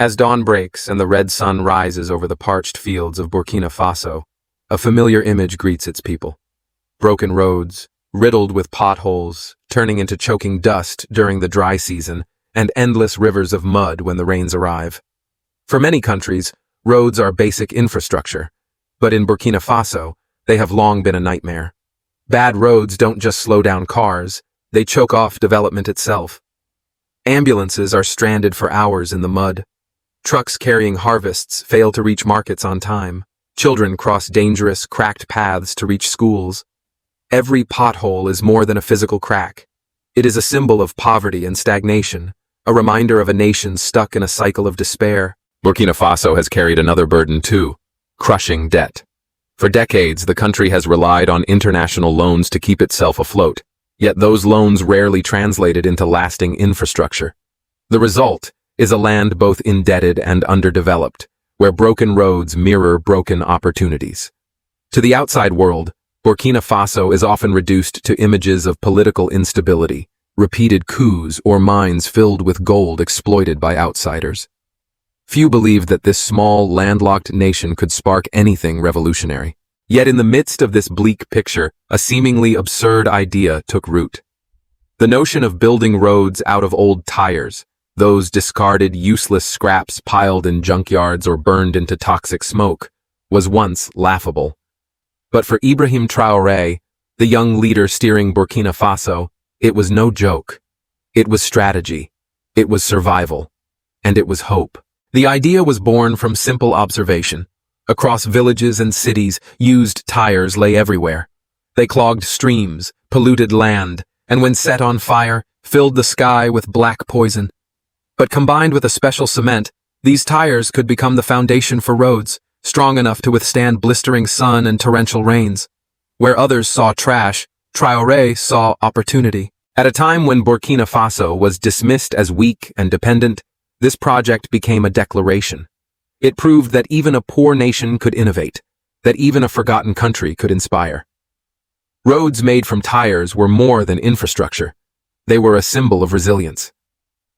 As dawn breaks and the red sun rises over the parched fields of Burkina Faso, a familiar image greets its people. Broken roads, riddled with potholes, turning into choking dust during the dry season, and endless rivers of mud when the rains arrive. For many countries, roads are basic infrastructure, but in Burkina Faso, they have long been a nightmare. Bad roads don't just slow down cars, they choke off development itself. Ambulances are stranded for hours in the mud. Trucks carrying harvests fail to reach markets on time. Children cross dangerous, cracked paths to reach schools. Every pothole is more than a physical crack. It is a symbol of poverty and stagnation, a reminder of a nation stuck in a cycle of despair. Burkina Faso has carried another burden too, crushing debt. For decades, the country has relied on international loans to keep itself afloat, yet those loans rarely translated into lasting infrastructure. The result is a land both indebted and underdeveloped, where broken roads mirror broken opportunities. To the outside world, Burkina Faso is often reduced to images of political instability, repeated coups, or mines filled with gold exploited by outsiders. Few believed that this small, landlocked nation could spark anything revolutionary. Yet in the midst of this bleak picture, a seemingly absurd idea took root. The notion of building roads out of old tires, those discarded, useless scraps piled in junkyards or burned into toxic smoke, was once laughable. But for IbrahimTraore, the young leader steering Burkina Faso, it was no joke. It was strategy. It was survival. And it was hope. The idea was born from simple observation. Across villages and cities, used tires lay everywhere. They clogged streams, polluted land, and when set on fire, filled the sky with black poison. But combined with a special cement, these tires could become the foundation for roads, strong enough to withstand blistering sun and torrential rains. Where others saw trash, Traore saw opportunity. At a time when Burkina Faso was dismissed as weak and dependent, this project became a declaration. It proved that even a poor nation could innovate, that even a forgotten country could inspire. Roads made from tires were more than infrastructure. They were a symbol of resilience.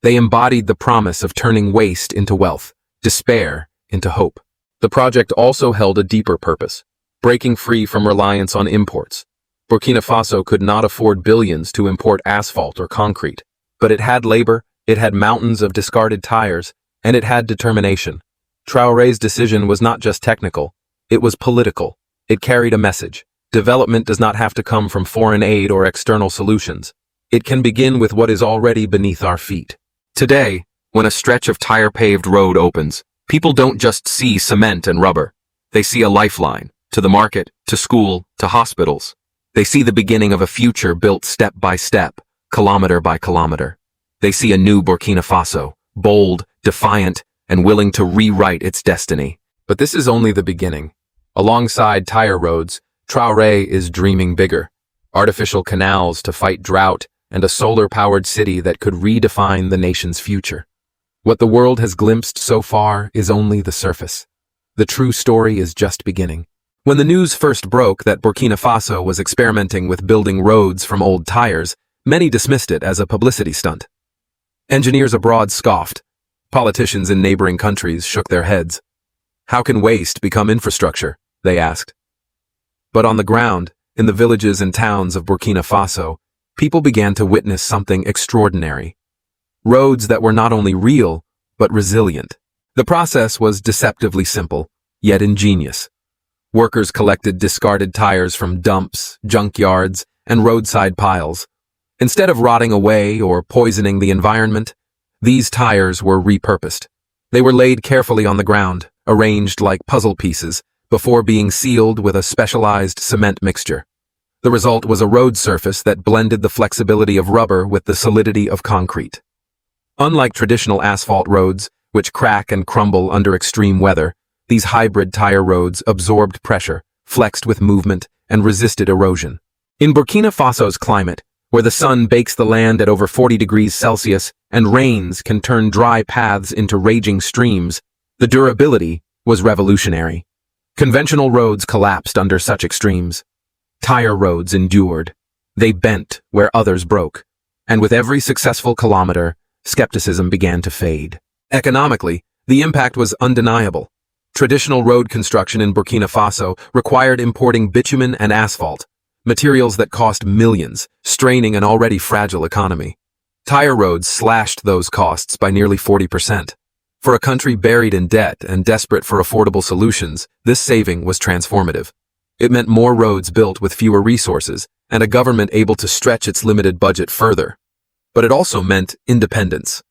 They embodied the promise of turning waste into wealth, despair into hope. The project also held a deeper purpose, breaking free from reliance on imports. Burkina Faso could not afford billions to import asphalt or concrete, but it had labor, it had mountains of discarded tires, and it had determination. Traore's decision was not just technical, it was political. It carried a message. Development does not have to come from foreign aid or external solutions. It can begin with what is already beneath our feet. Today, when a stretch of tire-paved road opens, people don't just see cement and rubber. They see a lifeline, to the market, to school, to hospitals. They see the beginning of a future built step by step, kilometer by kilometer. They see a new Burkina Faso, bold, defiant, and willing to rewrite its destiny. But this is only the beginning. Alongside tire roads, Traore is dreaming bigger. Artificial canals to fight drought, and a solar-powered city that could redefine the nation's future. What the world has glimpsed so far is only the surface. The true story is just beginning. When the news first broke that Burkina Faso was experimenting with building roads from old tires, many dismissed it as a publicity stunt. Engineers abroad scoffed. Politicians in neighboring countries shook their heads. How can waste become infrastructure? They asked. But on the ground, in the villages and towns of Burkina Faso, people began to witness something extraordinary. Roads that were not only real, but resilient. The process was deceptively simple, yet ingenious. Workers collected discarded tires from dumps, junkyards, and roadside piles. Instead of rotting away or poisoning the environment, these tires were repurposed. They were laid carefully on the ground, arranged like puzzle pieces, before being sealed with a specialized cement mixture. The result was a road surface that blended the flexibility of rubber with the solidity of concrete. Unlike traditional asphalt roads, which crack and crumble under extreme weather, these hybrid tire roads absorbed pressure, flexed with movement, and resisted erosion. In Burkina Faso's climate, where the sun bakes the land at over 40 degrees Celsius and rains can turn dry paths into raging streams, the durability was revolutionary. Conventional roads collapsed under such extremes. Tire roads endured. They bent where others broke. And with every successful kilometer, skepticism began to fade. Economically, The impact was undeniable. Traditional road construction in Burkina Faso required importing bitumen and asphalt, materials that cost millions, straining an already fragile economy. Tire roads slashed those costs by nearly 40%. For a country buried in debt and desperate for affordable solutions, this saving was transformative. It meant more roads built with fewer resources and a government able to stretch its limited budget further. But it also meant independence.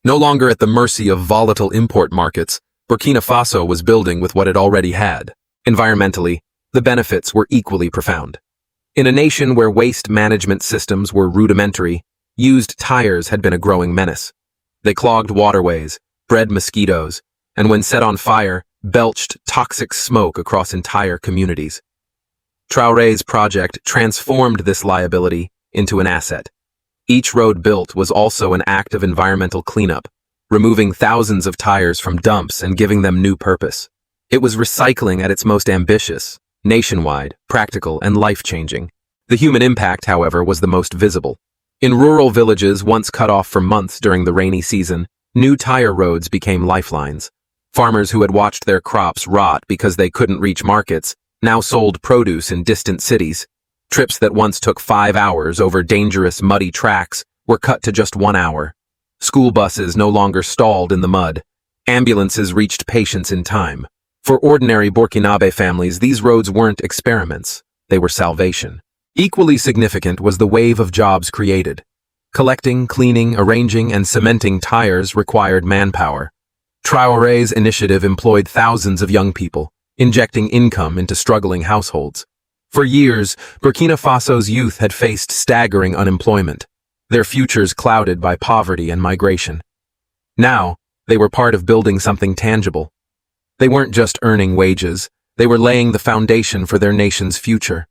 No longer at the mercy of volatile import markets, Burkina Faso was building with what it already had. Environmentally, the benefits were equally profound. In a nation where waste management systems were rudimentary, used tires had been a growing menace. They clogged waterways, bred mosquitoes, and when set on fire, belched toxic smoke across entire communities. Traore's project transformed this liability into an asset. Each road built was also an act of environmental cleanup, removing thousands of tires from dumps and giving them new purpose. It was recycling at its most ambitious, nationwide, practical, and life-changing. The human impact, however, was the most visible. In rural villages once cut off for months during the rainy season, new tire roads became lifelines. Farmers who had watched their crops rot because they couldn't reach markets now sold produce in distant cities. Trips that once took 5 hours over dangerous, muddy tracks were cut to just 1 hour. School buses no longer stalled in the mud. Ambulances reached patients in time. For ordinary Burkinabe families, these roads weren't experiments. They were salvation. Equally significant was the wave of jobs created. Collecting, cleaning, arranging, and cementing tires required manpower. Traore's initiative employed thousands of young people, injecting income into struggling households. For years, Burkina Faso's youth had faced staggering unemployment, their futures clouded by poverty and migration. Now, they were part of building something tangible. They weren't just earning wages, they were laying the foundation for their nation's future.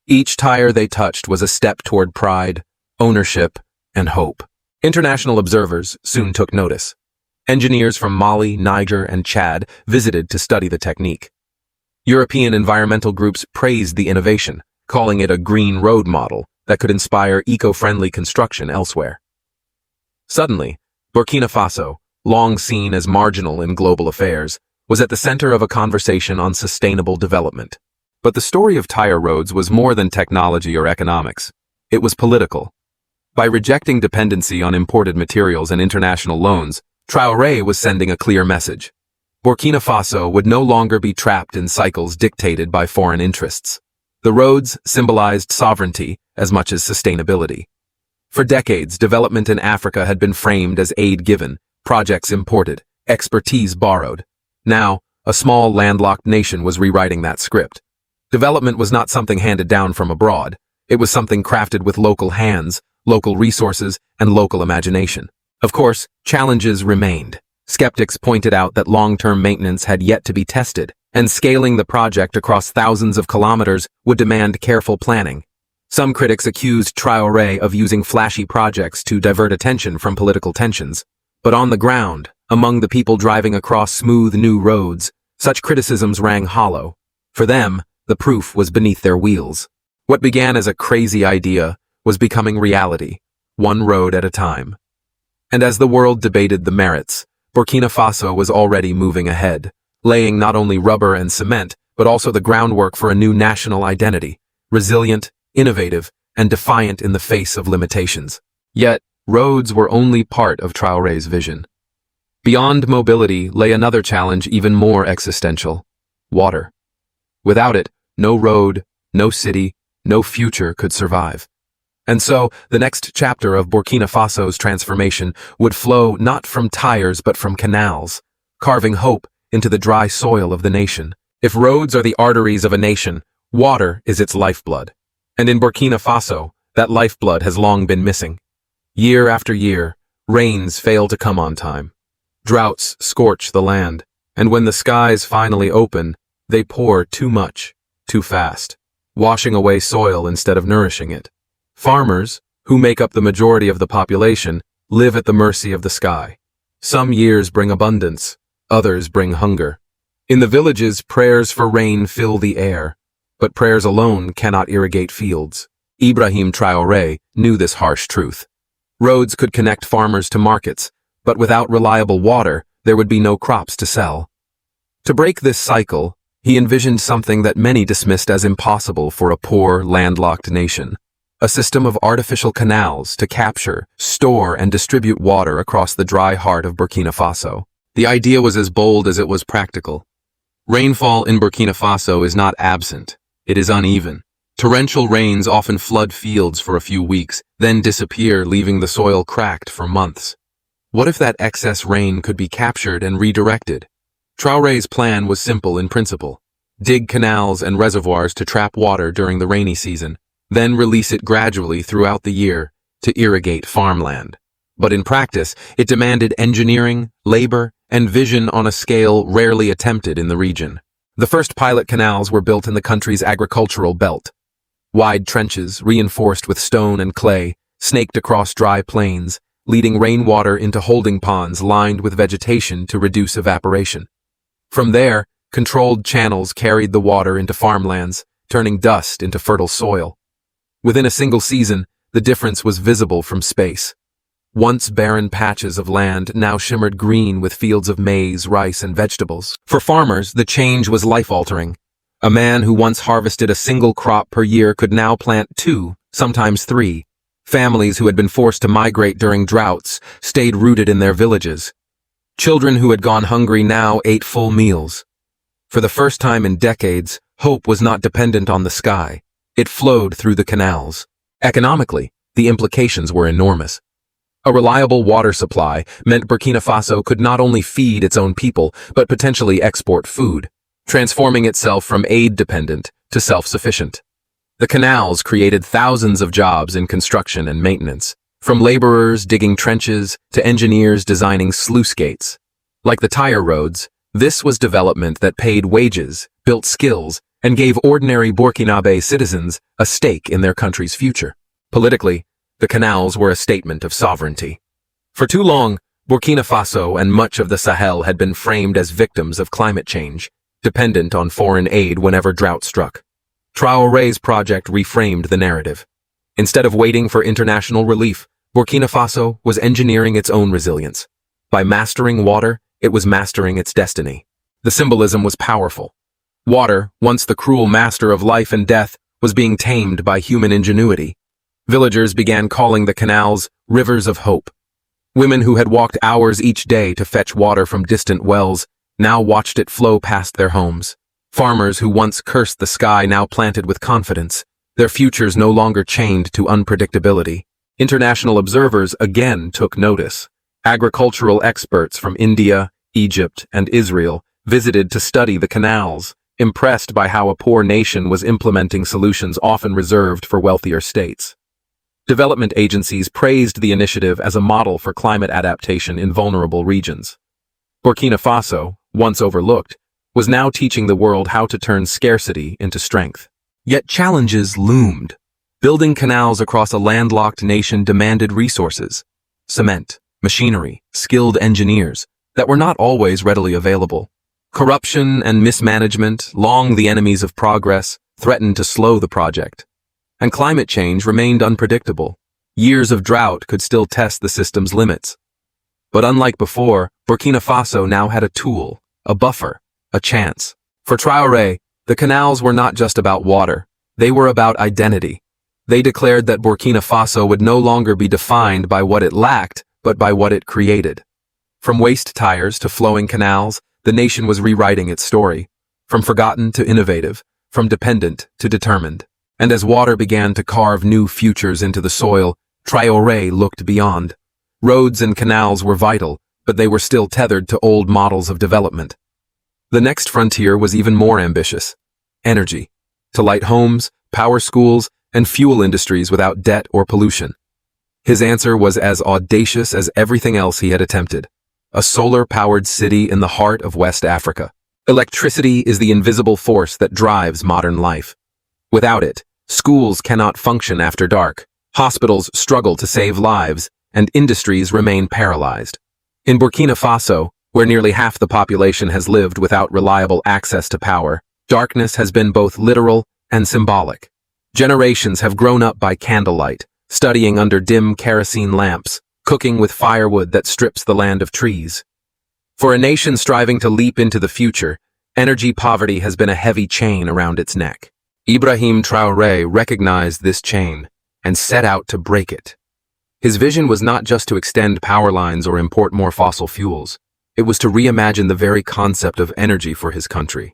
Each tire they touched was a step toward pride, ownership, and hope. International observers soon took notice. Engineers from Mali, Niger, and Chad visited to study the technique. European environmental groups praised the innovation, calling it a green road model that could inspire eco-friendly construction elsewhere. Suddenly, Burkina Faso, long seen as marginal in global affairs, was at the center of a conversation on sustainable development. But the story of tire roads was more than technology or economics. It was political. By rejecting dependency on imported materials and international loans, Traore was sending a clear message. Burkina Faso would no longer be trapped in cycles dictated by foreign interests. The roads symbolized sovereignty as much as sustainability. For decades, development in Africa had been framed as aid given, projects imported, expertise borrowed. Now, a small landlocked nation was rewriting that script. Development was not something handed down from abroad. It was something crafted with local hands, local resources, and local imagination. Of course, challenges remained. Skeptics pointed out that long-term maintenance had yet to be tested, and scaling the project across thousands of kilometers would demand careful planning. Some critics accused Traore of using flashy projects to divert attention from political tensions. But on the ground, among the people driving across smooth new roads, such criticisms rang hollow. For them, the proof was beneath their wheels. What began as a crazy idea was becoming reality, one road at a time. And as the world debated the merits, Burkina Faso was already moving ahead, laying not only rubber and cement, but also the groundwork for a new national identity, resilient, innovative, and defiant in the face of limitations. Yet, roads were only part of Traore's vision. Beyond mobility lay another challenge even more existential: water. Without it, no road, no city, no future could survive. And so, the next chapter of Burkina Faso's transformation would flow not from tires but from canals, carving hope into the dry soil of the nation. If roads are the arteries of a nation, water is its lifeblood. And in Burkina Faso, that lifeblood has long been missing. Year after year, rains fail to come on time. Droughts scorch the land, and when the skies finally open, they pour too much, too fast, washing away soil instead of nourishing it. Farmers, who make up the majority of the population, live at the mercy of the sky. Some years bring abundance, others bring hunger. In the villages, prayers for rain fill the air, but prayers alone cannot irrigate fields. IbrahimTraore knew this harsh truth. Roads could connect farmers to markets, but without reliable water, there would be no crops to sell. To break this cycle, he envisioned something that many dismissed as impossible for a poor, landlocked nation: a system of artificial canals to capture, store, and distribute water across the dry heart of Burkina Faso. The idea was as bold as it was practical. Rainfall in Burkina Faso is not absent, it is uneven. Torrential rains often flood fields for a few weeks, then disappear, leaving the soil cracked for months. What if that excess rain could be captured and redirected? Traore's plan was simple in principle: dig canals and reservoirs to trap water during the rainy season, then release it gradually throughout the year to irrigate farmland. But in practice, it demanded engineering, labor, and vision on a scale rarely attempted in the region. The first pilot canals were built in the country's agricultural belt. Wide trenches, reinforced with stone and clay, snaked across dry plains, leading rainwater into holding ponds lined with vegetation to reduce evaporation. From there, controlled channels carried the water into farmlands, turning dust into fertile soil. Within a single season, the difference was visible from space. Once barren patches of land now shimmered green with fields of maize, rice, and vegetables. For farmers, the change was life-altering. A man who once harvested a single crop per year could now plant 2, sometimes 3. Families who had been forced to migrate during droughts stayed rooted in their villages. Children who had gone hungry now ate full meals. For the first time in decades, hope was not dependent on the sky. It flowed through the canals. Economically, the implications were enormous. A reliable water supply meant Burkina Faso could not only feed its own people, but potentially export food, transforming itself from aid-dependent to self-sufficient. The canals created thousands of jobs in construction and maintenance, from laborers digging trenches to engineers designing sluice gates. Like the tire roads, this was development that paid wages, built skills, and gave ordinary Burkinabe citizens a stake in their country's future. Politically, the canals were a statement of sovereignty. For too long, Burkina Faso and much of the Sahel had been framed as victims of climate change, dependent on foreign aid whenever drought struck. Traore's project reframed the narrative. Instead of waiting for international relief, Burkina Faso was engineering its own resilience. By mastering water, it was mastering its destiny. The symbolism was powerful. Water, once the cruel master of life and death, was being tamed by human ingenuity. Villagers began calling the canals rivers of hope. Women who had walked hours each day to fetch water from distant wells now watched it flow past their homes. Farmers who once cursed the sky now planted with confidence, their futures no longer chained to unpredictability. International observers again took notice. Agricultural experts from India, Egypt, and Israel visited to study the canals, impressed by how a poor nation was implementing solutions often reserved for wealthier states. Development agencies praised the initiative as a model for climate adaptation in vulnerable regions. Burkina Faso, once overlooked, was now teaching the world how to turn scarcity into strength. Yet challenges loomed. Building canals across a landlocked nation demanded resources: cement, machinery, skilled engineers that were not always readily available. Corruption and mismanagement, long the enemies of progress, threatened to slow the project. And climate change remained unpredictable. Years of drought could still test the system's limits. But unlike before, Burkina Faso now had a tool, a buffer, a chance. For Traore, the canals were not just about water, they were about identity. They declared that Burkina Faso would no longer be defined by what it lacked, but by what it created. From waste tires to flowing canals, the nation was rewriting its story. From forgotten to innovative, from dependent to determined. And as water began to carve new futures into the soil, Traore looked beyond. Roads and canals were vital, but they were still tethered to old models of development. The next frontier was even more ambitious: energy, to light homes, power schools, and fuel industries without debt or pollution. His answer was as audacious as everything else he had attempted: a solar-powered city in the heart of West Africa. Electricity is the invisible force that drives modern life. Without it, schools cannot function after dark, hospitals struggle to save lives, and industries remain paralyzed. In Burkina Faso, where nearly half the population has lived without reliable access to power, darkness has been both literal and symbolic. Generations have grown up by candlelight, studying under dim kerosene lamps, cooking with firewood that strips the land of trees. For a nation striving to leap into the future, energy poverty has been a heavy chain around its neck. IbrahimTraore recognized this chain and set out to break it. His vision was not just to extend power lines or import more fossil fuels. It was to reimagine the very concept of energy for his country.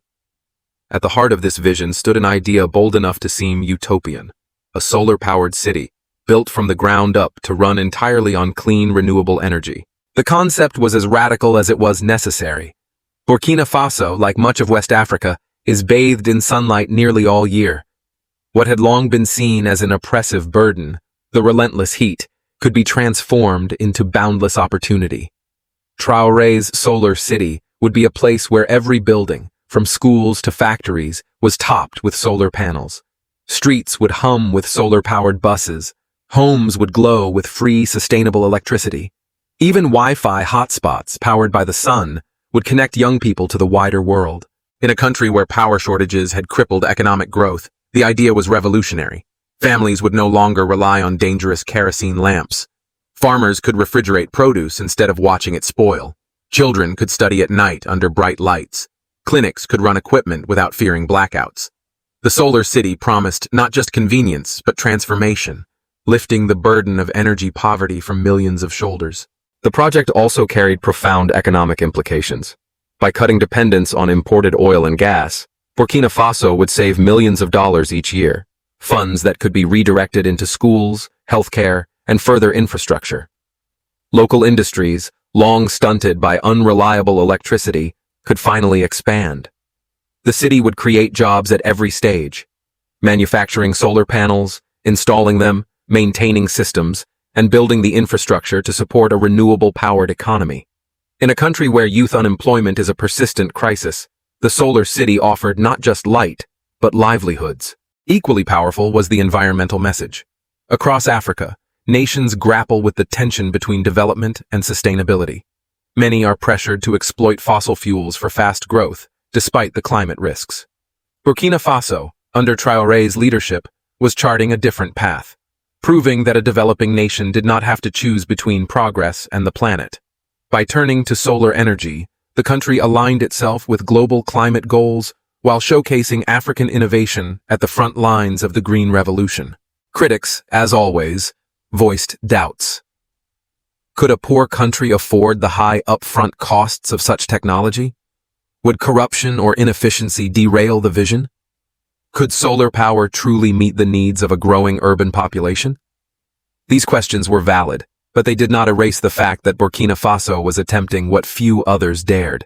At the heart of this vision stood an idea bold enough to seem utopian: a solar-powered city, built from the ground up to run entirely on clean, renewable energy. The concept was as radical as it was necessary. Burkina Faso, like much of West Africa, is bathed in sunlight nearly all year. What had long been seen as an oppressive burden, the relentless heat, could be transformed into boundless opportunity. Traore's solar city would be a place where every building, from schools to factories, was topped with solar panels. Streets would hum with solar-powered buses. Homes would glow with free, sustainable electricity. Even Wi-Fi hotspots, powered by the sun, would connect young people to the wider world. In a country where power shortages had crippled economic growth, the idea was revolutionary. Families would no longer rely on dangerous kerosene lamps. Farmers could refrigerate produce instead of watching it spoil. Children could study at night under bright lights. Clinics could run equipment without fearing blackouts. The solar city promised not just convenience, but transformation, lifting the burden of energy poverty from millions of shoulders. The project also carried profound economic implications. By cutting dependence on imported oil and gas, Burkina Faso would save millions of dollars each year, funds that could be redirected into schools, healthcare, and further infrastructure. Local industries, long stunted by unreliable electricity, could finally expand. The city would create jobs at every stage: manufacturing solar panels, installing them, maintaining systems, and building the infrastructure to support a renewable-powered economy. In a country where youth unemployment is a persistent crisis, the solar city offered not just light, but livelihoods. Equally powerful was the environmental message. Across Africa, nations grapple with the tension between development and sustainability. Many are pressured to exploit fossil fuels for fast growth, despite the climate risks. Burkina Faso, under Traore's leadership, was charting a different path, proving that a developing nation did not have to choose between progress and the planet. By turning to solar energy, the country aligned itself with global climate goals while showcasing African innovation at the front lines of the Green Revolution. Critics, as always, voiced doubts. Could a poor country afford the high upfront costs of such technology? Would corruption or inefficiency derail the vision? Could solar power truly meet the needs of a growing urban population? These questions were valid, but they did not erase the fact that Burkina Faso was attempting what few others dared.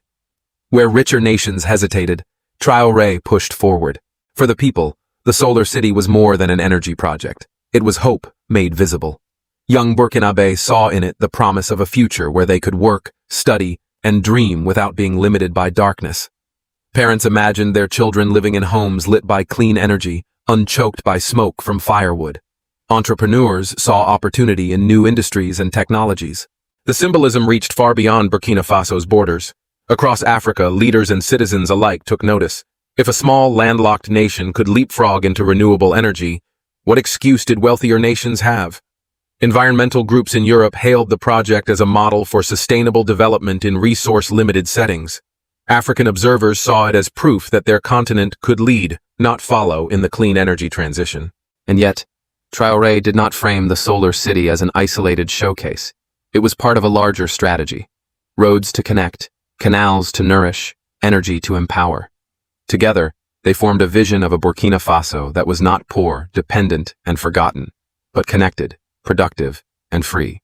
Where richer nations hesitated, Traore pushed forward. For the people, the solar city was more than an energy project. It was hope made visible. Young Burkinabé saw in it the promise of a future where they could work, study, and dream without being limited by darkness. Parents imagined their children living in homes lit by clean energy, unchoked by smoke from firewood. Entrepreneurs saw opportunity in new industries and technologies. The symbolism reached far beyond Burkina Faso's borders. Across Africa, leaders and citizens alike took notice. If a small, landlocked nation could leapfrog into renewable energy, what excuse did wealthier nations have? Environmental groups in Europe hailed the project as a model for sustainable development in resource-limited settings. African observers saw it as proof that their continent could lead, not follow, in the clean energy transition. And yet, Traore did not frame the solar city as an isolated showcase. It was part of a larger strategy. Roads to connect, canals to nourish, energy to empower. Together, they formed a vision of a Burkina Faso that was not poor, dependent, and forgotten, but connected, productive, and free.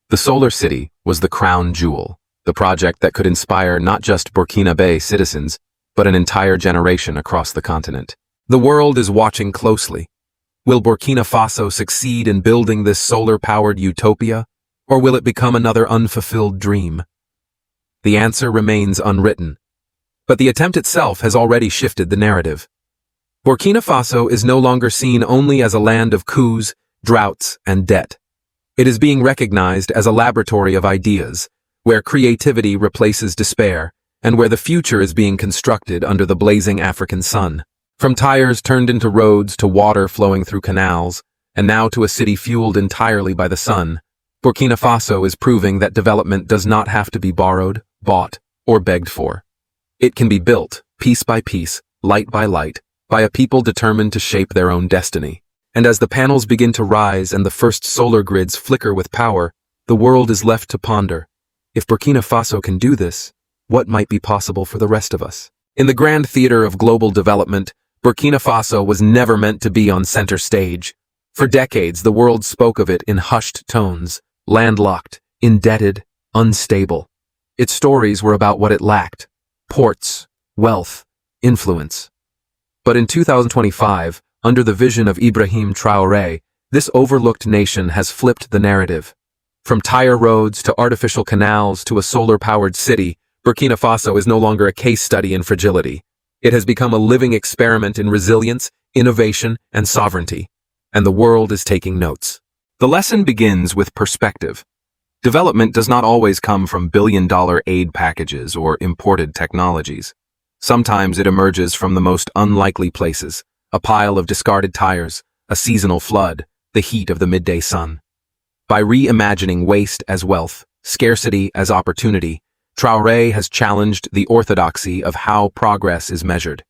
The solar city was the crown jewel, the project that could inspire not just Burkina citizens, but an entire generation across the continent. The world is watching closely. Will Burkina Faso succeed in building this solar-powered utopia, or will it become another unfulfilled dream? The answer remains unwritten, but the attempt itself has already shifted the narrative. Burkina Faso is no longer seen only as a land of coups, droughts, and debt. It is being recognized as a laboratory of ideas, where creativity replaces despair, and where the future is being constructed under the blazing African sun. From tires turned into roads to water flowing through canals, and now to a city fueled entirely by the sun, Burkina Faso is proving that development does not have to be borrowed, bought, or begged for. It can be built, piece by piece, light by light, by a people determined to shape their own destiny. And as the panels begin to rise and the first solar grids flicker with power, the world is left to ponder. If Burkina Faso can do this, what might be possible for the rest of us? In the grand theater of global development, Burkina Faso was never meant to be on center stage. For decades, the world spoke of it in hushed tones, landlocked, indebted, unstable. Its stories were about what it lacked: ports, wealth, influence. But in 2025, under the vision of IbrahimTraore, this overlooked nation has flipped the narrative. From tire roads to artificial canals to a solar-powered city, Burkina Faso is no longer a case study in fragility. It has become a living experiment in resilience, innovation, and sovereignty. And the world is taking notes. The lesson begins with perspective. Development does not always come from billion-dollar aid packages or imported technologies. Sometimes it emerges from the most unlikely places: a pile of discarded tires, a seasonal flood, the heat of the midday sun. By reimagining waste as wealth, scarcity as opportunity, Traore has challenged the orthodoxy of how progress is measured.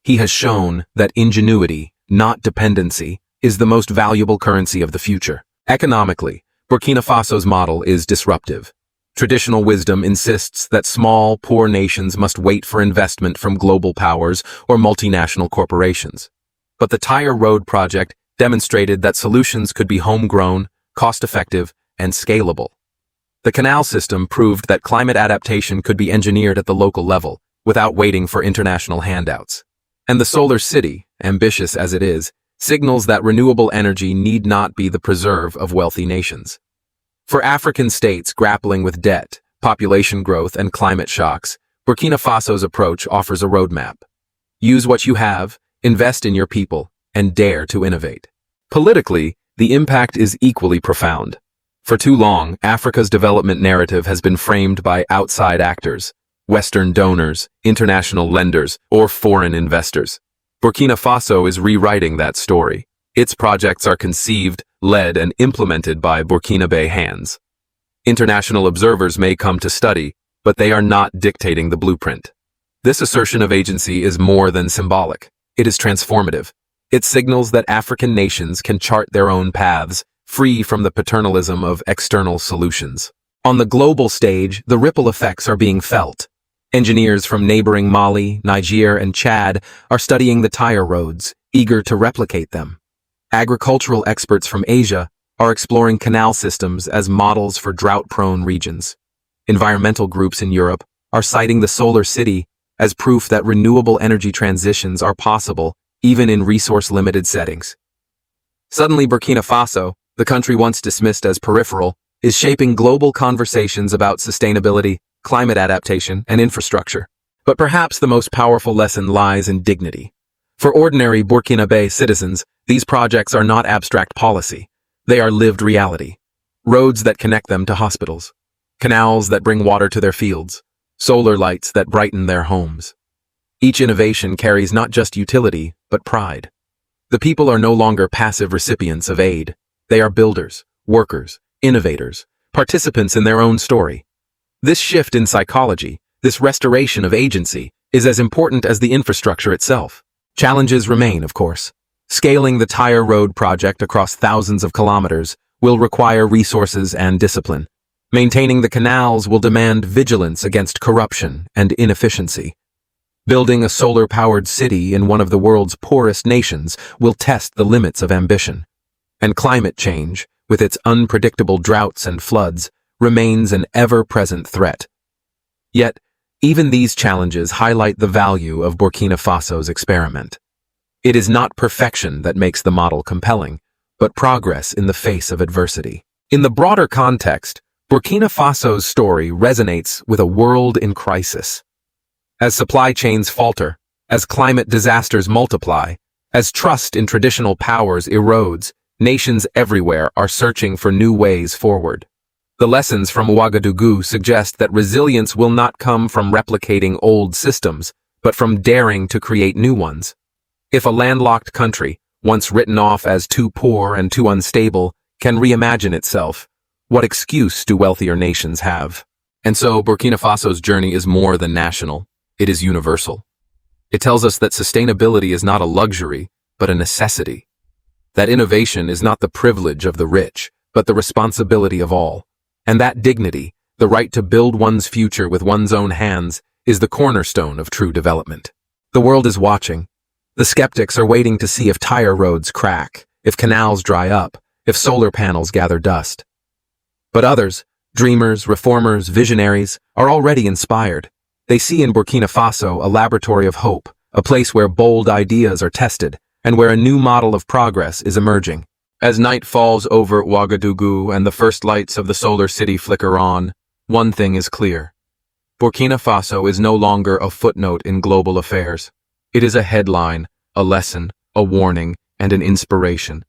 He has shown that ingenuity, not dependency, is the most valuable currency of the future. Economically, Burkina Faso's model is disruptive. Traditional wisdom insists that small, poor nations must wait for investment from global powers or multinational corporations. But the Tire Road project demonstrated that solutions could be homegrown, cost-effective, and scalable. The canal system proved that climate adaptation could be engineered at the local level, without waiting for international handouts. And the solar city, ambitious as it is, signals that renewable energy need not be the preserve of wealthy nations. For African states grappling with debt, population growth, and climate shocks, Burkina Faso's approach offers a roadmap. Use what you have, invest in your people, and dare to innovate. Politically, the impact is equally profound. For too long, Africa's development narrative has been framed by outside actors: Western donors, international lenders, or foreign investors. Burkina Faso is rewriting that story. Its projects are conceived, led, and implemented by Burkinabe hands. International observers may come to study, but they are not dictating the blueprint. This assertion of agency is more than symbolic. It is transformative. It signals that African nations can chart their own paths, free from the paternalism of external solutions. On the global stage, the ripple effects are being felt. Engineers from neighboring Mali, Niger, and Chad are studying the tire roads, eager to replicate them. Agricultural experts from Asia are exploring canal systems as models for drought-prone regions. Environmental groups in Europe are citing the solar city as proof that renewable energy transitions are possible even in resource-limited settings. Suddenly, Burkina Faso, the country once dismissed as peripheral, is shaping global conversations about sustainability, climate adaptation, and infrastructure. But perhaps the most powerful lesson lies in dignity. For ordinary Burkinabe citizens, these projects are not abstract policy. They are lived reality. Roads that connect them to hospitals, canals that bring water to their fields, solar lights that brighten their homes. Each innovation carries not just utility, but pride. The people are no longer passive recipients of aid. They are builders, workers, innovators, participants in their own story. This shift in psychology, this restoration of agency, is as important as the infrastructure itself. Challenges remain, of course. Scaling the Tire Road project across thousands of kilometers will require resources and discipline. Maintaining the canals will demand vigilance against corruption and inefficiency. Building a solar-powered city in one of the world's poorest nations will test the limits of ambition. And climate change, with its unpredictable droughts and floods, remains an ever-present threat. Yet, even these challenges highlight the value of Burkina Faso's experiment. It is not perfection that makes the model compelling, but progress in the face of adversity. In the broader context, Burkina Faso's story resonates with a world in crisis. As supply chains falter, as climate disasters multiply, as trust in traditional powers erodes, nations everywhere are searching for new ways forward. The lessons from Ouagadougou suggest that resilience will not come from replicating old systems, but from daring to create new ones. If a landlocked country, once written off as too poor and too unstable, can reimagine itself, what excuse do wealthier nations have? And so Burkina Faso's journey is more than national, it is universal. It tells us that sustainability is not a luxury, but a necessity. That innovation is not the privilege of the rich, but the responsibility of all. And that dignity, the right to build one's future with one's own hands, is the cornerstone of true development. The world is watching. The skeptics are waiting to see if tire roads crack, if canals dry up, if solar panels gather dust. But others, dreamers, reformers, visionaries, are already inspired. They see in Burkina Faso a laboratory of hope, a place where bold ideas are tested, and where a new model of progress is emerging. As night falls over Ouagadougou and the first lights of the solar city flicker on, one thing is clear. Burkina Faso is no longer a footnote in global affairs. It is a headline, a lesson, a warning, and an inspiration.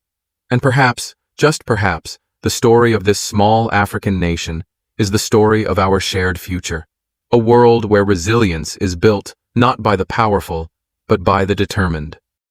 And perhaps, just perhaps, the story of this small African nation is the story of our shared future. A world where resilience is built not by the powerful, but by the determined.